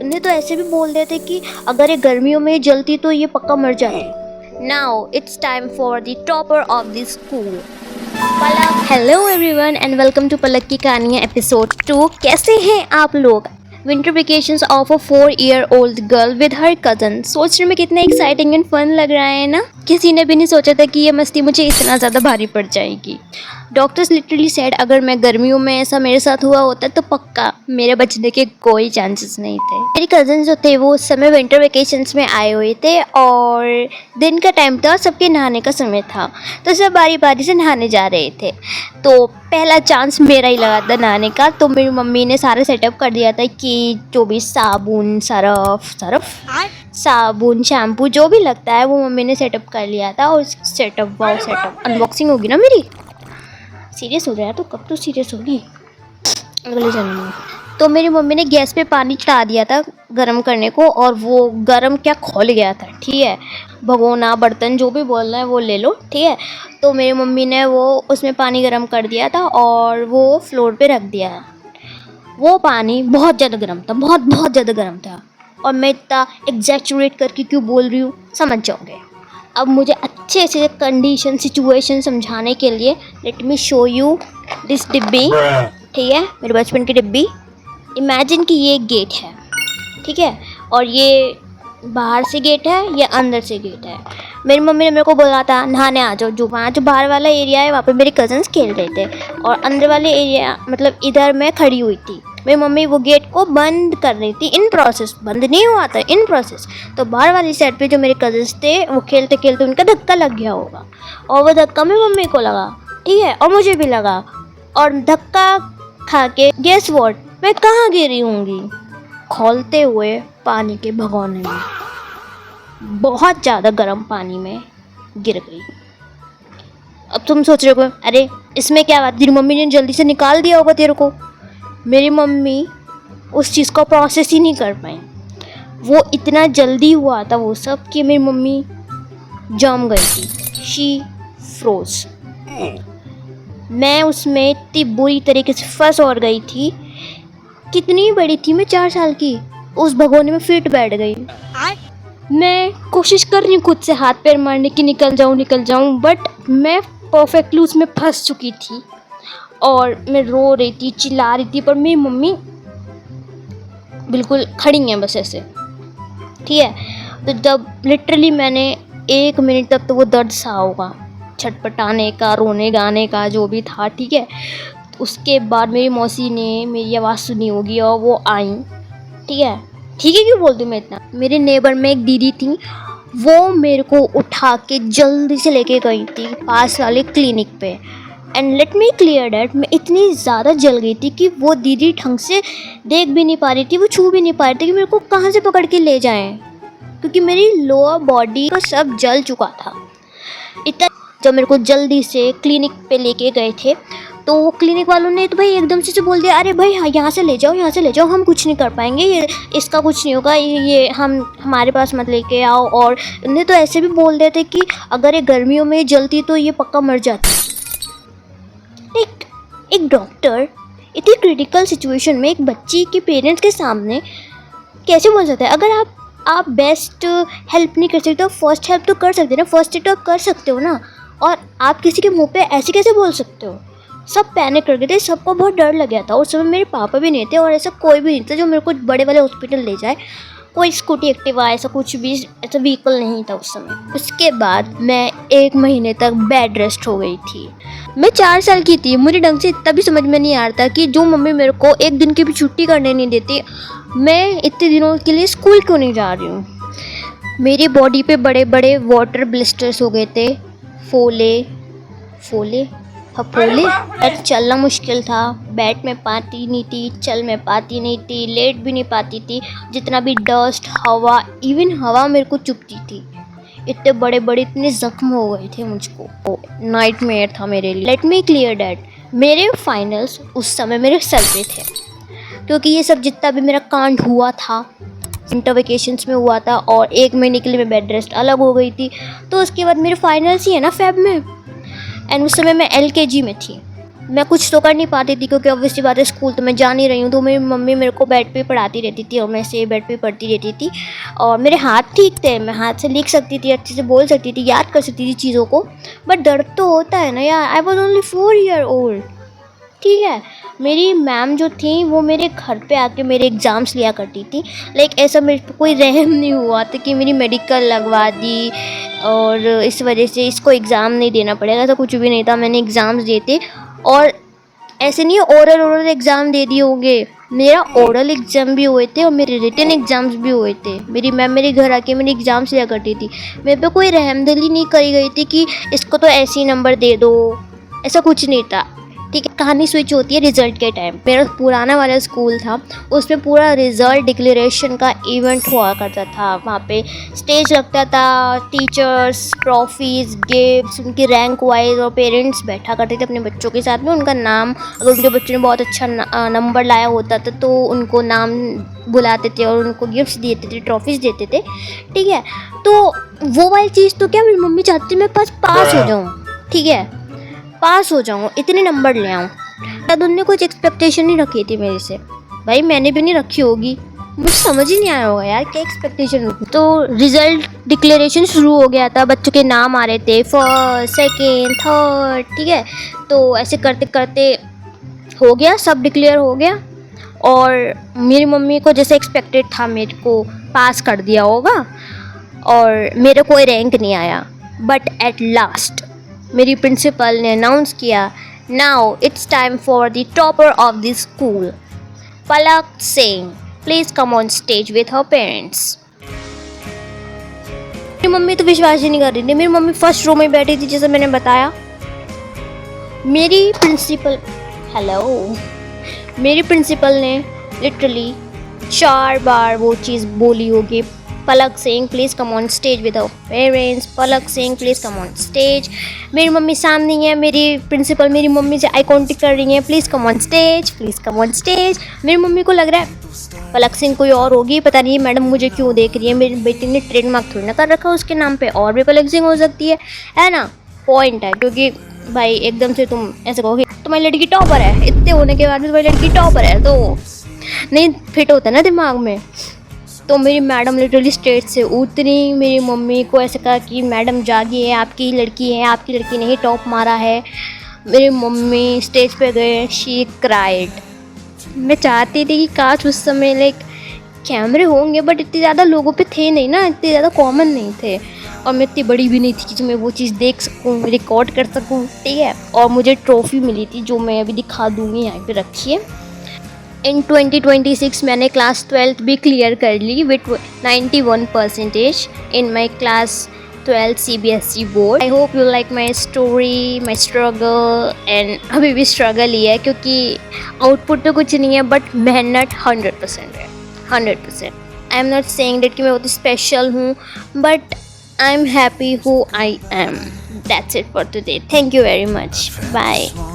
उन्हें तो ऐसे भी बोल देते कि अगर ये गर्मियों में जलती तो ये पक्का मर जाती। Now it's time for the topper of the school, Palak. Hello everyone and welcome to Palak की कहानियाँ एपिसोड 2। कैसे हैं आप लोग? Winter vacations of a 4-year-old girl with her cousin. सोचने में कितना एक्साइटिंग एंड फन लग रहा है ना। किसी ने भी नहीं सोचा था कि ये मस्ती मुझे इतना ज़्यादा भारी पड़ जाएगी। डॉक्टर्स लिटरली सेड अगर मैं गर्मियों में ऐसा मेरे साथ हुआ होता तो पक्का मेरे बचने के कोई चांसेस नहीं थे। मेरी कजन जो थे वो उस समय विंटर वेकेशंस में आए हुए थे और दिन का टाइम था, सबके नहाने का समय था, तो सब बारी बारी से नहाने जा रहे थे। तो पहला चांस मेरा ही लगा था नहाने का। तो मेरी मम्मी ने सारा सेटअप कर दिया था कि जो भी साबुन साबुन शैम्पू जो भी लगता है वो मम्मी ने सेटअप कर लिया था। और सेटअप अनबॉक्सिंग होगी ना मेरी। सीरियस हो रहा है तो कब तो सीरियस होगी अगले जन्म में। तो मेरी मम्मी ने गैस पे पानी चढ़ा दिया था गरम करने को, और वो गरम क्या खोल गया था, ठीक है। भगोना बर्तन जो भी बोलना है वो ले लो, ठीक है। तो मेरी मम्मी ने वो उसमें पानी गरम कर दिया था और वो फ्लोर पे रख दिया। वो पानी बहुत ज़्यादा गर्म था, बहुत ज़्यादा गर्म था। और मैं इतना एग्जैचुरेट करके क्यों बोल रही हूँ समझ जाओगे। अब मुझे अच्छे से कंडीशन सिचुएशन समझाने के लिए let me show you this डिब्बी, ठीक है, मेरे बचपन की डिब्बी। इमेजिन कि ये गेट है, ठीक है, और ये बाहर से गेट है या अंदर से गेट है। मेरी मम्मी ने मेरे को बोला था नहाने आ जाओ। जो बाहर वाला एरिया है वहाँ पे मेरे कजन्स खेल रहे थे, और अंदर वाले एरिया मतलब इधर मैं खड़ी हुई थी। मेरी मम्मी वो गेट को बंद कर रही थी, इन प्रोसेस, बंद नहीं हुआ था, इन प्रोसेस। तो बाहर वाली साइड पे जो मेरे कजन्स थे वो खेलते खेलते उनका धक्का लग गया होगा, और वो धक्का मेरी मम्मी को लगा, ठीक है, और मुझे भी लगा। और धक्का खा के गेस व्हाट, मैं कहाँ गिरी होंगी? खौलते हुए पानी के भगोने में, बहुत ज़्यादा गर्म पानी में गिर गई। अब तुम सोच रहे हो अरे इसमें क्या बात, तेरी मम्मी ने जल्दी से निकाल दिया होगा तेरे को। मेरी मम्मी उस चीज़ को प्रोसेस ही नहीं कर पाई। वो इतना जल्दी हुआ था वो सब कि मेरी मम्मी जम गई थी, शी फ्रोज। मैं उसमें इतनी बुरी तरीके से फंस और गई थी। कितनी बड़ी थी मैं, 4 साल की, उस भगोने में फिट बैठ गई। मैं कोशिश कर रही हूँ खुद से हाथ पैर मारने की, निकल जाऊँ, बट मैं परफेक्टली उसमें फंस चुकी थी। और मैं रो रही थी, चिल्ला रही थी, पर मेरी मम्मी बिल्कुल खड़ी हैं बस ऐसे, ठीक है। तो जब लिटरली मैंने 1 मिनट तक तो वो दर्द सा होगा, छटपटाने का, रोने गाने का जो भी था, ठीक है। उसके बाद मेरी मौसी ने मेरी आवाज़ सुनी होगी और वो आई, ठीक है क्यों बोलती हूँ मैं इतना। मेरे नेबर में एक दीदी थी, वो मेरे को उठा के जल्दी से लेके गई थी पास वाले क्लिनिक पे। And let me clear that, मैं इतनी ज़्यादा जल गई थी कि वो दीदी ढंग से देख भी नहीं पा रही थी, वो छू भी नहीं पा रही थी कि मेरे को कहाँ से पकड़ के ले जाएं, क्योंकि मेरी लोअर बॉडी का सब जल चुका था इतना। जब मेरे को जल्दी से क्लिनिक पे लेके गए थे तो वो क्लिनिक वालों ने तो भाई एकदम से बोल दिया, अरे भाई यहाँ से ले जाओ, हम कुछ नहीं कर पाएंगे, ये इसका कुछ नहीं होगा, ये हमारे पास मत लेके आओ। और उन्हें तो ऐसे भी बोल देते कि अगर ये गर्मियों में जलती तो ये पक्का मर जाती। एक डॉक्टर इतनी क्रिटिकल सिचुएशन में एक बच्ची के पेरेंट्स के सामने कैसे बोल सकते हैं? अगर आप बेस्ट हेल्प नहीं कर सकते तो फर्स्ट हेल्प तो कर सकते हो ना, फर्स्ट एड तो कर सकते हो ना। और आप किसी के मुंह पे ऐसे कैसे बोल सकते हो? सब पैनिक कर गए थे, सबको बहुत डर लग गया था। उस समय मेरे पापा भी नहीं थे और ऐसा कोई भी नहीं था जो मेरे को बड़े वाले हॉस्पिटल ले जाए। कोई स्कूटी एक्टिवा ऐसा कुछ भी ऐसा व्हीकल नहीं था उस समय। उसके बाद मैं 1 महीने तक बेड रेस्ट हो गई थी। मैं 4 साल की थी, मुझे ढंग से इतना भी समझ में नहीं आ रहा था कि जो मम्मी मेरे को 1 दिन की भी छुट्टी करने नहीं देती, मैं इतने दिनों के लिए स्कूल क्यों नहीं जा रही हूँ। मेरी बॉडी पे बड़े बड़े वाटर ब्लिस्टर्स हो गए थे, फफोले। चलना मुश्किल था, बैठ में पाती नहीं थी, चल में पाती नहीं थी, लेट भी नहीं पाती थी। जितना भी डस्ट, हवा, इवन हवा मेरे को चुभती थी। इतने बड़े बड़े इतने जख्म हो गए थे मुझको, नाइटमेयर था मेरे लिए। लेट मी क्लियर डैट, मेरे फाइनल्स उस समय मेरे सर पे थे, क्योंकि ये सब जितना भी मेरा कांड हुआ था विंटर वेकेशंस में हुआ था, और 1 महीने के लिए मैं बेड रेस्ट अलग हो गई थी। तो उसके बाद मेरे फाइनल्स ही है ना फेब में, एंड उस समय मैं LKG में थी। मैं कुछ तो कर नहीं पाती थी क्योंकि ऑब्वियसली बात है स्कूल तो मैं जा नहीं रही हूँ। तो मेरी मम्मी मेरे को बेड पे पढ़ाती रहती थी और मैं से बेड पे पढ़ती रहती थी। और मेरे हाथ ठीक थे, मैं हाथ से लिख सकती थी, अच्छे से बोल सकती थी, याद कर सकती थी चीज़ों को। बट दर्द तो होता है ना यार। I was only 4 year old, ठीक है। मेरी मैम जो थी वो मेरे घर पे आके मेरे एग्ज़ाम्स लिया करती थी। लाइक ऐसा मेरे पे कोई रहम नहीं हुआ था कि मेरी मेडिकल लगवा दी और इस वजह से इसको एग्ज़ाम नहीं देना पड़ेगा, ऐसा कुछ भी नहीं था। मैंने एग्ज़ाम्स दिए थे और ऐसे नहीं ओरल एग्ज़ाम दे दिए होंगे। मेरा ओरल एग्ज़ाम भी हुए थे और मेरे रिटन एग्ज़ाम्स भी हुए थे। मेरी मैम मेरे घर आके मेरे एग्ज़ाम्स लिया करती थी। मेरे पे कोई रहमदिली नहीं करी गई थी कि इसको तो ऐसे ही नंबर दे दो, ऐसा कुछ नहीं था, ठीक है। कहानी स्विच होती है रिज़ल्ट के टाइम। मेरा पुराना वाला स्कूल था, उसमें पूरा रिज़ल्ट डिक्लेरेशन का इवेंट हुआ करता था। वहाँ पे स्टेज लगता था, टीचर्स, ट्रॉफीज़, गिफ्ट्स, उनकी रैंक वाइज और पेरेंट्स बैठा करते थे अपने बच्चों के साथ में। उनका नाम, अगर उनके बच्चों ने बहुत अच्छा नंबर लाया होता था तो उनको नाम बुलाते थे और उनको गिफ्ट्स देते थे, ट्रॉफीज़ देते थे, ठीक है। तो वो वाली चीज़ तो क्या मेरी मम्मी चाहती थी मैं पास हो जाऊँ, ठीक है, पास हो जाऊँ, इतने नंबर ले आऊँ। शायद उनने कुछ एक्सपेक्टेशन नहीं रखी थी मेरे से, भाई मैंने भी नहीं रखी होगी, मुझे समझ ही नहीं आया होगा यार क्या एक्सपेक्टेशन होगी। तो रिज़ल्ट डिक्लेरेशन शुरू हो गया था, बच्चों के नाम आ रहे थे, फर्स्ट, सेकेंड, थर्ड, ठीक है। तो ऐसे करते करते हो गया, सब डिक्लेयर हो गया और मेरी मम्मी को जैसे एक्सपेक्टेड था मेरे को पास कर दिया होगा और मेरे कोई रैंक नहीं आया। बट एट लास्ट मेरी प्रिंसिपल ने अनाउंस किया, now it's time for the topper of the school Palak Singh, please come on stage with her parents. मेरी मम्मी तो विश्वास ही नहीं कर रही थी। मेरी मम्मी फर्स्ट रो में बैठी थी जैसे मैंने बताया। मेरी प्रिंसिपल ने लिटरली 4 बार वो चीज़ बोली होगी, Palak Singh please come on stage with our parents, Palak Singh please come on stage. मेरी मम्मी सामने है, मेरी प्रिंसिपल मेरी मम्मी से आई कॉन्टेक्ट कर रही है, please come on stage, please come on stage. मेरी मम्मी को लग रहा है पलक सिंह कोई और होगी, पता नहीं मैडम मुझे क्यों देख रही है, मेरी बेटी ने ट्रेडमार्क थोड़ी ना कर रखा उसके नाम पे, और भी पलक सिंह हो सकती है ना। पॉइंट है क्योंकि भाई एकदम से तुम ऐसे कहोगे तुम्हारी लड़की टॉपर है, इतने होने के बाद भी तुम्हारी लड़की टॉपर है, तो नहीं फिट होता ना दिमाग में। तो मेरी मैडम लिटरली स्टेज से उतरी, मेरी मम्मी को ऐसे कहा कि मैडम जागिए, आपकी लड़की है, आपकी लड़की ने ही टॉप मारा है। मेरी मम्मी स्टेज पे गए, शी क्राइड। मैं चाहती थी कि काश उस समय लाइक कैमरे होंगे, बट इतने ज़्यादा लोगों पे थे नहीं ना, इतने ज़्यादा कॉमन नहीं थे और मैं इतनी बड़ी भी नहीं थी कि मैं वो चीज़ देख सकूँ, रिकॉर्ड कर सकूँ, ठीक है। और मुझे ट्रॉफ़ी मिली थी जो मैं अभी दिखा दूँगी, यहाँ पे रखिए। इन 2026 मैंने क्लास 12th भी क्लियर कर ली with 91% in my class 12 CBSE board. I hope you like my story, my struggle, and अभी भी स्ट्रगल ही है क्योंकि आउटपुट तो कुछ नहीं है बट मेहनत 100% है, 100%। I am not saying that कि मैं बहुत स्पेशल हूँ, but I am happy who I am. That's it for today. Thank you very much, bye.